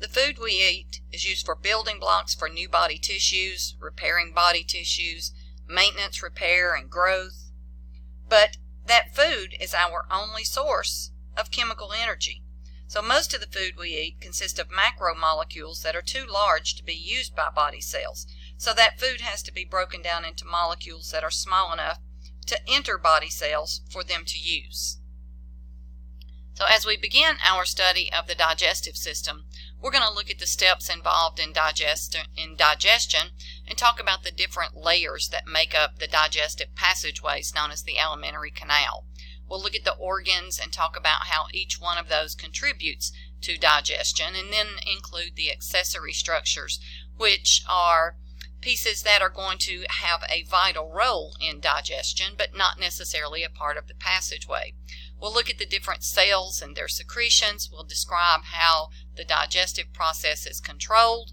The food we eat is used for building blocks for new body tissues, repairing body tissues, maintenance, repair, and growth. But that food is our only source of chemical energy. So most of the food we eat consists of macromolecules that are too large to be used by body cells. So that food has to be broken down into molecules that are small enough to enter body cells for them to use. So as we begin our study of the digestive system, we're going to look at the steps involved in digestion and talk about the different layers that make up the digestive passageways known as the alimentary canal. We'll look at the organs and talk about how each one of those contributes to digestion, and then include the accessory structures, which are pieces that are going to have a vital role in digestion, but not necessarily a part of the passageway. We'll look at the different cells and their secretions. We'll describe how the digestive process is controlled.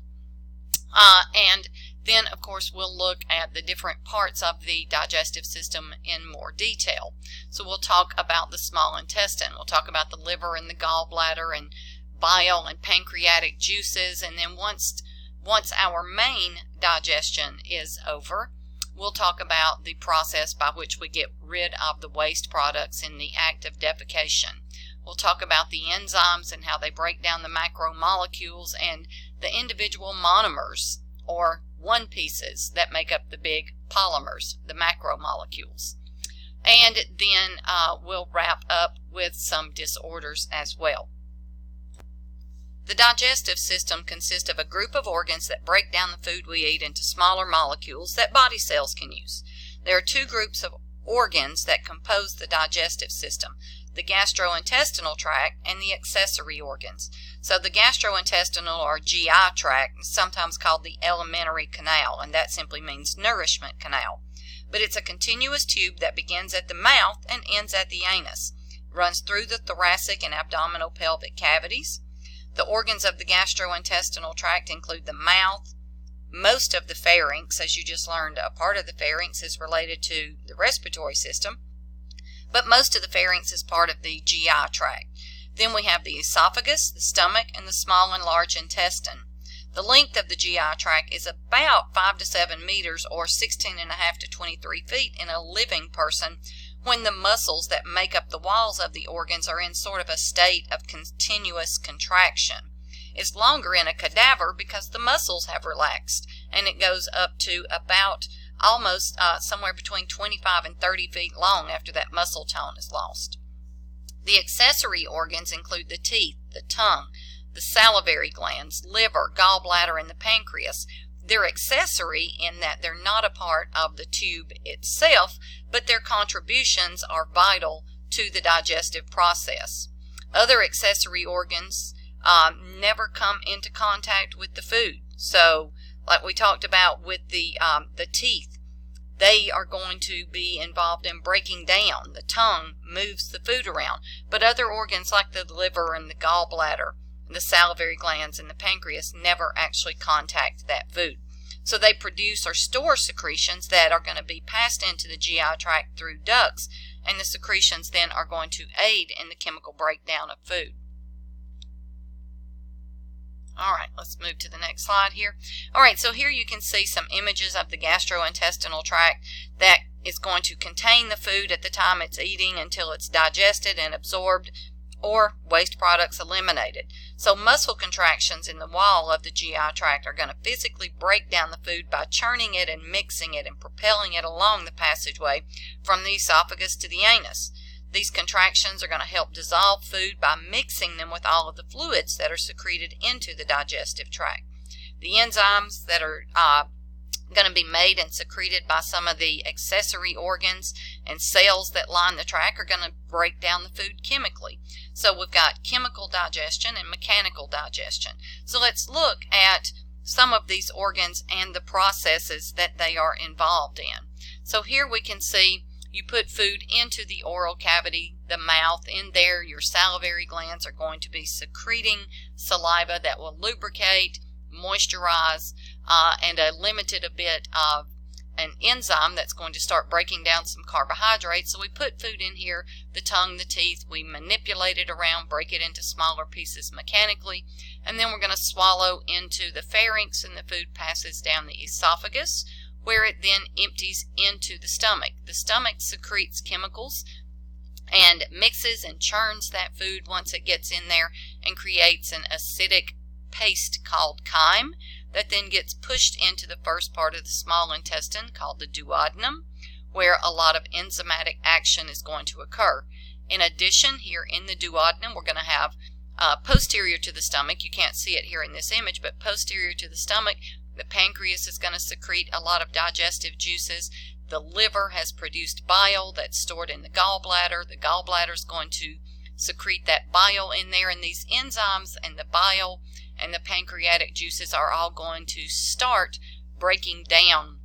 And then, of course, we'll look at the different parts of the digestive system in more detail. So we'll talk about the small intestine. We'll talk about the liver and the gallbladder and bile and pancreatic juices. And then once our main digestion is over, we'll talk about the process by which we get rid of the waste products in the act of defecation. We'll talk about the enzymes and how they break down the macromolecules and the individual monomers, or one pieces, that make up the big polymers, the macromolecules. And then we'll wrap up with some disorders as well. The digestive system consists of a group of organs that break down the food we eat into smaller molecules that body cells can use. There are two groups of organs that compose the digestive system: the gastrointestinal tract and the accessory organs. So the gastrointestinal, or GI tract, is sometimes called the alimentary canal, and that simply means nourishment canal. But it's a continuous tube that begins at the mouth and ends at the anus. It runs through the thoracic and abdominal pelvic cavities. The organs of the gastrointestinal tract include the mouth, most of the pharynx. As you just learned, a part of the pharynx is related to the respiratory system, but most of the pharynx is part of the GI tract. Then we have the esophagus, the stomach, and the small and large intestine. The length of the GI tract is about 5 to 7 meters, or 16.5 to 23 feet in a living person, when the muscles that make up the walls of the organs are in sort of a state of continuous contraction. It's longer in a cadaver because the muscles have relaxed, and it goes up to about almost somewhere between 25 and 30 feet long after that muscle tone is lost. The accessory organs include the teeth, the tongue, the salivary glands, liver, gallbladder, and the pancreas. They're accessory in that they're not a part of the tube itself, but their contributions are vital to the digestive process. Other accessory organs never come into contact with the food. So, like we talked about with the teeth, they are going to be involved in breaking down. The tongue moves the food around, but other organs like the liver and the gallbladder, the salivary glands, and the pancreas never actually contact that food. So they produce or store secretions that are going to be passed into the GI tract through ducts, and the secretions then are going to aid in the chemical breakdown of food. All right, let's move to the next slide here. All right, so here you can see some images of the gastrointestinal tract that is going to contain the food at the time it's eating until it's digested and absorbed, or waste products eliminated. So muscle contractions in the wall of the GI tract are going to physically break down the food by churning it and mixing it and propelling it along the passageway from the esophagus to the anus. These contractions are going to help dissolve food by mixing them with all of the fluids that are secreted into the digestive tract. The enzymes that are going to be made and secreted by some of the accessory organs and cells that line the tract are going to break down the food chemically. So we've got chemical digestion and mechanical digestion. So let's look at some of these organs and the processes that they are involved in. So here we can see you put food into the oral cavity, the mouth. In there, your salivary glands are going to be secreting saliva that will lubricate, moisturize, and limited a bit of an enzyme that's going to start breaking down some carbohydrates. So we put food in here, the tongue, the teeth, we manipulate it around, break it into smaller pieces mechanically, and then we're going to swallow into the pharynx, and the food passes down the esophagus, where it then empties into the stomach. The stomach secretes chemicals and mixes and churns that food once it gets in there and creates an acidic paste called chyme that then gets pushed into the first part of the small intestine called the duodenum, where a lot of enzymatic action is going to occur. In addition, here in the duodenum, we're going to have posterior to the stomach, you can't see it here in this image, but posterior to the stomach, the pancreas is going to secrete a lot of digestive juices. The liver has produced bile that's stored in the gallbladder. The gallbladder is going to secrete that bile in there, and these enzymes and the bile and the pancreatic juices are all going to start breaking down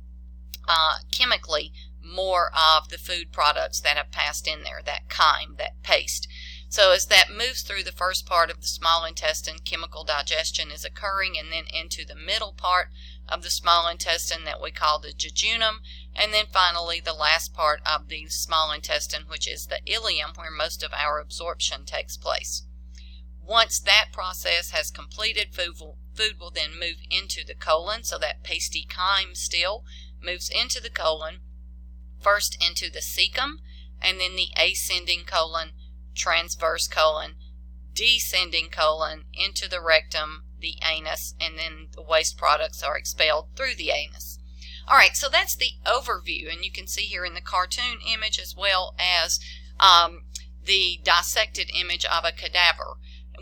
chemically more of the food products that have passed in there, that chyme, that paste. So as that moves through the first part of the small intestine, chemical digestion is occurring, and then into the middle part of the small intestine that we call the jejunum, and then finally the last part of the small intestine, which is the ileum, where most of our absorption takes place. Once that process has completed, food will then move into the colon, so that pasty chyme still moves into the colon, first into the cecum, and then the ascending colon, transverse colon, descending colon, into the rectum, the anus, and then the waste products are expelled through the anus. All right, so that's the overview, and you can see here in the cartoon image as well as the dissected image of a cadaver.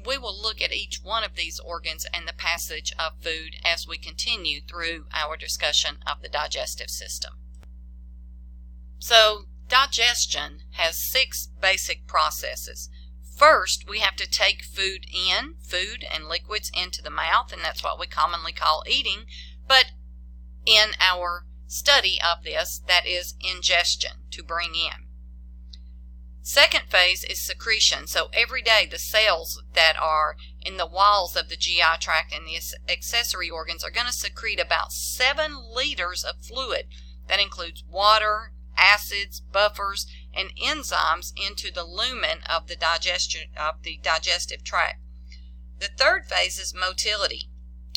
We will look at each one of these organs and the passage of food as we continue through our discussion of the digestive system. So digestion has 6 basic processes. First, we have to take food and liquids into the mouth, and that's what we commonly call eating, but in our study of this, that is ingestion, to bring in. Second phase is secretion. So every day the cells that are in the walls of the GI tract and the accessory organs are going to secrete about 7 liters of fluid. That includes water, acids, buffers, and enzymes into the lumen of the digestive tract. The third phase is motility.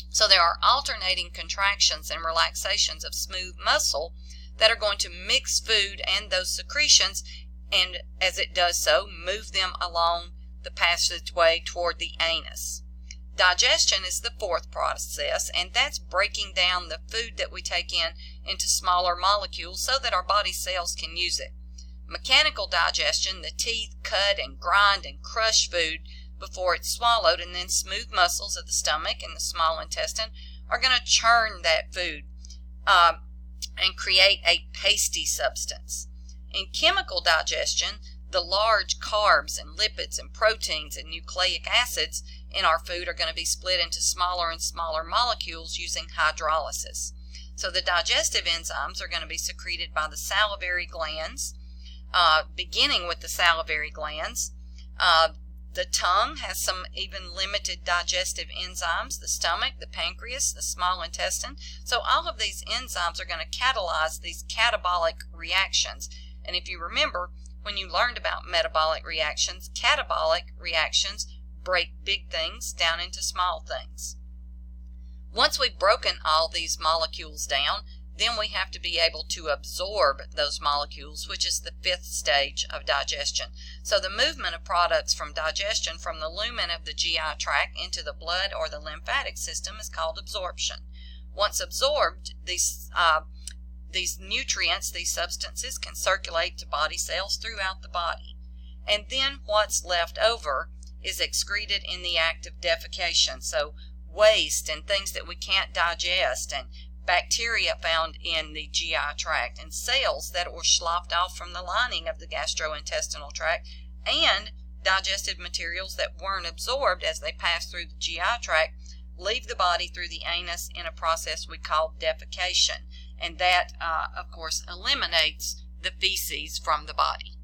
So there are alternating contractions and relaxations of smooth muscle that are going to mix food and those secretions, and as it does so, move them along the passageway toward the anus. Digestion is the fourth process, and that's breaking down the food that we take in into smaller molecules so that our body cells can use it. Mechanical digestion, the teeth cut and grind and crush food before it's swallowed, and then smooth muscles of the stomach and the small intestine are going to churn that food and create a pasty substance. In chemical digestion, the large carbs and lipids and proteins and nucleic acids in our food are going to be split into smaller and smaller molecules using hydrolysis. So the digestive enzymes are going to be secreted by the salivary glands, beginning with the salivary glands. The tongue has some even limited digestive enzymes, the stomach, the pancreas, the small intestine. So all of these enzymes are going to catalyze these catabolic reactions. And if you remember, when you learned about metabolic reactions, catabolic reactions break big things down into small things. Once we've broken all these molecules down, then we have to be able to absorb those molecules, which is the 5th stage of digestion. So the movement of products from digestion from the lumen of the GI tract into the blood or the lymphatic system is called absorption. Once absorbed, these nutrients, these substances, can circulate to body cells throughout the body. And then what's left over is excreted in the act of defecation. So waste and things that we can't digest, and bacteria found in the GI tract, and cells that were sloughed off from the lining of the gastrointestinal tract, and digestive materials that weren't absorbed as they passed through the GI tract leave the body through the anus in a process we call defecation. And that, of course, eliminates the feces from the body.